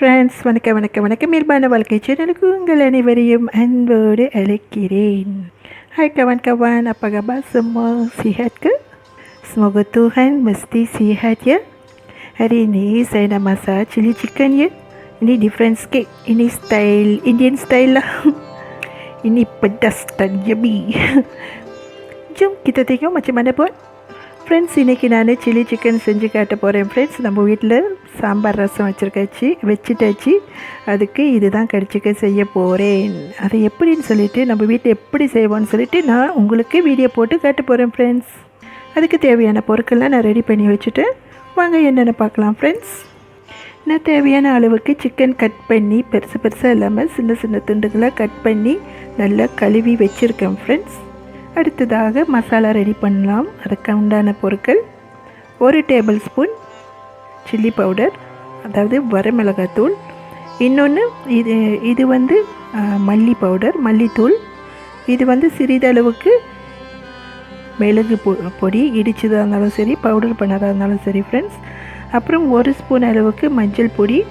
Friends, வணக்கம். iyalbaana வாழ்க்கை சேனலுக்கு உங்கள் அனைவரையும் அன்போடு அழைக்கிறேன். Hai kawan-kawan, apa khabar semua? Sihat ke? Semoga Tuhan mesti sihat ya. Hari ini saya nak masak chili chicken ya. Ini different sikit. Ini style Indian style lah. Ini pedas dan yummy. Jom kita tengok macam mana buat. Friends, இன்றைக்கி நான் chilli chicken செஞ்சு காட்ட போகிறேன். Friends, நம்ம வீட்டில் சாம்பார் ரசம் வச்சுட்டாச்சு. அதுக்கு இது தான் கடிச்சிக்க செய்ய போகிறேன். அதை எப்படின்னு சொல்லிவிட்டு நம்ம வீட்டில் எப்படி செய்வோன்னு சொல்லிவிட்டு நான் உங்களுக்கு வீடியோ போட்டு காட்ட போகிறேன். ஃப்ரெண்ட்ஸ், அதுக்கு தேவையான பொருட்கள்லாம் நான் ரெடி பண்ணி வச்சுட்டேன். வாங்க என்னென்ன பார்க்கலாம். ஃப்ரெண்ட்ஸ், நான் தேவையான அளவுக்கு சிக்கன் கட் பண்ணி பெருசாக இல்லாமல் சின்ன துண்டுகளாக கட் பண்ணி நல்லா கழுவி வச்சுருக்கேன். ஃப்ரெண்ட்ஸ், அடுத்ததாக மசாலா ரெடி பண்ணலாம். அதுக்கு உண்டான பொருட்கள்: 1 டேபிள் ஸ்பூன் சில்லி பவுடர், அதாவது வரமிளகாத்தூள். இன்னொன்று இது வந்து மல்லி பவுடர், மல்லித்தூள். இது வந்து சிறிதளவுக்கு மிளகு பொடி, இடிச்சதாக இருந்தாலும் சரி, பவுடர் பண்ணதாக இருந்தாலும் சரி. ஃப்ரெண்ட்ஸ், அப்புறம் 1 ஸ்பூன் அளவுக்கு மஞ்சள் பொடி,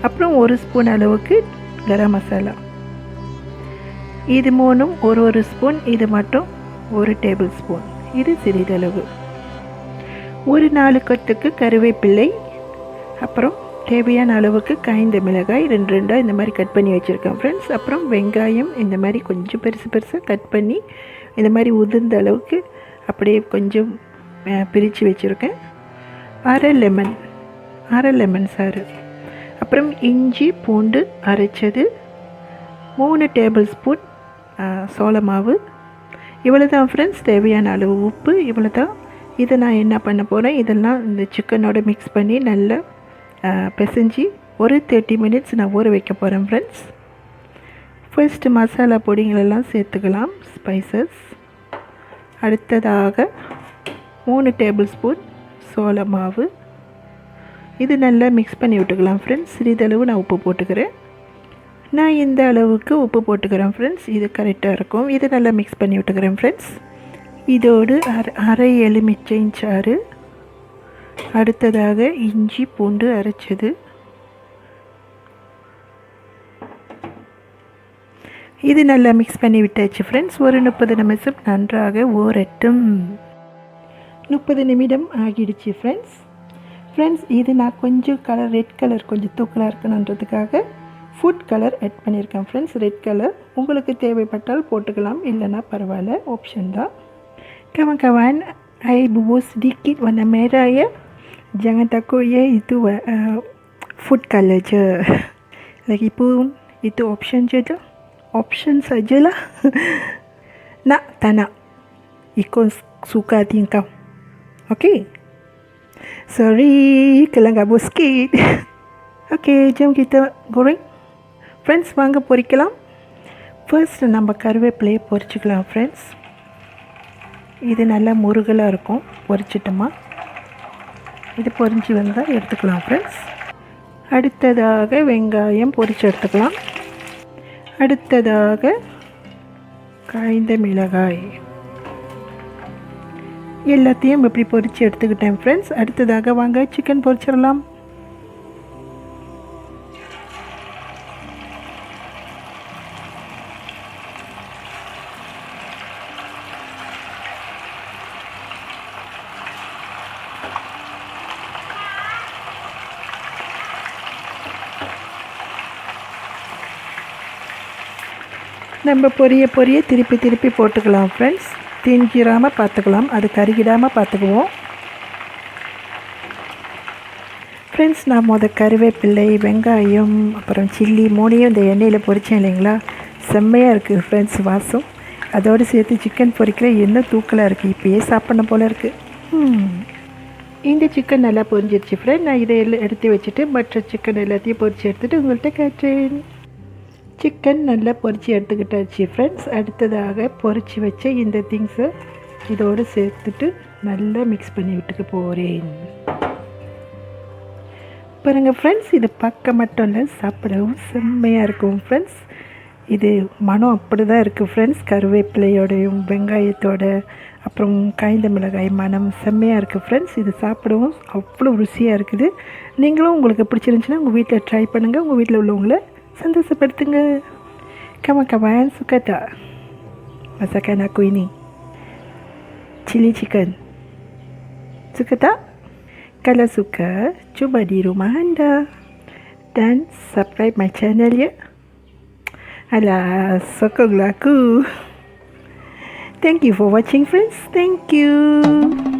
அப்புறம் 1 ஸ்பூன் அளவுக்கு கரம் மசாலா. இது மூணும் ஒரு ஸ்பூன், இது மட்டும் 1 டேபிள் ஸ்பூன். இது சிறிதளவு. ஒரு 4 கட்டுக்கு கருவேப்பிள்ளை, அப்புறம் தேவையான அளவுக்கு காய்ந்த மிளகாய் 2 இந்த மாதிரி கட் பண்ணி வச்சுருக்கேன். ஃப்ரெண்ட்ஸ், அப்புறம் வெங்காயம் இந்த மாதிரி கொஞ்சம் பெருசாக கட் பண்ணி இந்த மாதிரி உதிர்ந்த அளவுக்கு அப்படியே கொஞ்சம் பிரித்து வச்சுருக்கேன். அரை லெமன் சாறு, அப்புறம் இஞ்சி பூண்டு அரைச்சது, 3 டேபிள் ஸ்பூன் சோள மாவு. இவ்வளோ தான் ஃப்ரெண்ட்ஸ். தேவையான அளவு உப்பு, இவ்வளோ தான். இதை நான் என்ன பண்ண போகிறேன், இதெல்லாம் இந்த சிக்கனோட மிக்ஸ் பண்ணி நல்லா பிசைஞ்சு ஒரு 30 மினிட்ஸ் நான் ஊற வைக்க போகிறேன். ஃப்ரெண்ட்ஸ், ஃபர்ஸ்ட்டு மசாலா பொடிங்களெல்லாம் சேர்த்துக்கலாம், ஸ்பைசஸ். அடுத்ததாக 3 டேபிள் ஸ்பூன் சோள மாவு. இது நல்லா மிக்ஸ் பண்ணி விட்டுக்கலாம். ஃப்ரெண்ட்ஸ், சிறிதளவு நான் உப்பு போட்டுக்கிறேன். நான் இந்த அளவுக்கு உப்பு போட்டுக்கிறேன். ஃப்ரெண்ட்ஸ், இது கரெக்டாக இருக்கும். இது நல்லா மிக்ஸ் பண்ணி விட்டுக்கிறேன். ஃப்ரெண்ட்ஸ், இதோடு அரை எலுமிச்சை சாறு. அடுத்ததாக இஞ்சி பூண்டு அரைச்சது. இது நல்லா மிக்ஸ் பண்ணி விட்டாச்சு. ஃப்ரெண்ட்ஸ், ஒரு 30 நிமிஷம் நன்றாக ஊறட்டும். 30 நிமிடம் ஆகிடுச்சு. ஃப்ரெண்ட்ஸ், இது நான் கொஞ்சம் ரெட் கலர் கொஞ்சம் தூக்கலாக இருக்கணுன்றதுக்காக ஃபுட் கலர் ஆட் பண்ணியிருக்கேன். ஃப்ரெண்ட்ஸ், ரெட் கலர் உங்களுக்கு தேவைப்பட்டால் போட்டுக்கலாம், இல்லைன்னா பரவாயில்ல, ஆப்ஷன் தான். Kawan-kawan, air bubur sedikit warna merah ya. Jangan takut ya, itu food color je. Lagipun itu option je dah. Option sajalah. Nak tak nak, ikut suka hati kau. Okay? Sorry kalau gabut sikit. Okay, jom kita goreng. Friends, வாங்க பொரிக்கலாம். First நம்ம கருவேப்பிலையை பொரிச்சிக்கலாம். Friends, இது நல்லா முருகலாக இருக்கும். பொரிச்சிட்டோமா, இது பொரிஞ்சு வந்தால் எடுத்துக்கலாம். ஃப்ரெண்ட்ஸ், அடுத்ததாக வெங்காயம் பொரித்து எடுத்துக்கலாம். அடுத்ததாக காய்ந்த மிளகாய் எல்லாத்தையும் இப்படி பொரித்து எடுத்துக்கிட்டேன். ஃப்ரெண்ட்ஸ், அடுத்ததாக வாங்க சிக்கன் பொரிச்சிடலாம். நம்ம பொரிய திருப்பி போட்டுக்கலாம். ஃப்ரெண்ட்ஸ், தீஞ்சிராமல் பார்த்துக்கலாம், அது கருகிடாமல் பார்த்துக்குவோம். ஃப்ரெண்ட்ஸ், நான் கருவேப்பிள்ளை, வெங்காயம், அப்புறம் சில்லி 3யும் இந்த எண்ணெயில் பொரித்தேன் இல்லைங்களா, செம்மையாக இருக்குது. ஃப்ரெண்ட்ஸ், வாசம் அதோடு சேர்த்து சிக்கன் பொரிக்கிற எண்ணெய் தூக்கலாக இருக்குது. இப்போயே சாப்பிடணும் போல் இருக்குது. இந்த சிக்கன் நல்லா பொரிஞ்சிருச்சு. ஃப்ரெண்ட், நான் இதை எடுத்து வச்சுட்டு மற்ற சிக்கன் எல்லாத்தையும் பொரித்து எடுத்துகிட்டு உங்கள்கிட்ட காட்டுறேன். சிக்கன் நல்லா பொரித்து எடுத்துக்கிட்டாச்சு. ஃப்ரெண்ட்ஸ், அடுத்ததாக பொரித்து வச்ச இந்த திங்ஸை இதோடு சேர்த்துட்டு நல்லா மிக்ஸ் பண்ணி விட்டுக்க போகிறேன். பாருங்கள் ஃப்ரெண்ட்ஸ், இது பார்க்க மட்டும் இல்லை, சாப்பிடவும் செம்மையாக இருக்கும். ஃப்ரெண்ட்ஸ், இது மனம் அப்படி தான் இருக்குது ஃப்ரெண்ட்ஸ். கருவேப்பிலையோடையும் வெங்காயத்தோட அப்புறம் காய்ந்த மிளகாய் மனம் செம்மையாக இருக்குது ஃப்ரெண்ட்ஸ். இது சாப்பிடவும் அவ்வளோ ருசியாக இருக்குது. நீங்களும் உங்களுக்கு பிடிச்சிருந்துச்சின்னா உங்கள் வீட்டில் ட்ரை பண்ணுங்கள். உங்கள் வீட்டில் உள்ளவங்கள சந்தோஷப்படுத்துங்க. Kawan-kawan, suka tak masakan aku ini? Chili chicken. Suka tak? Kalau suka, cuba di rumah anda. Dan subscribe my channel ya. Alah, sokonglah aku. Thank you for watching friends. Thank you.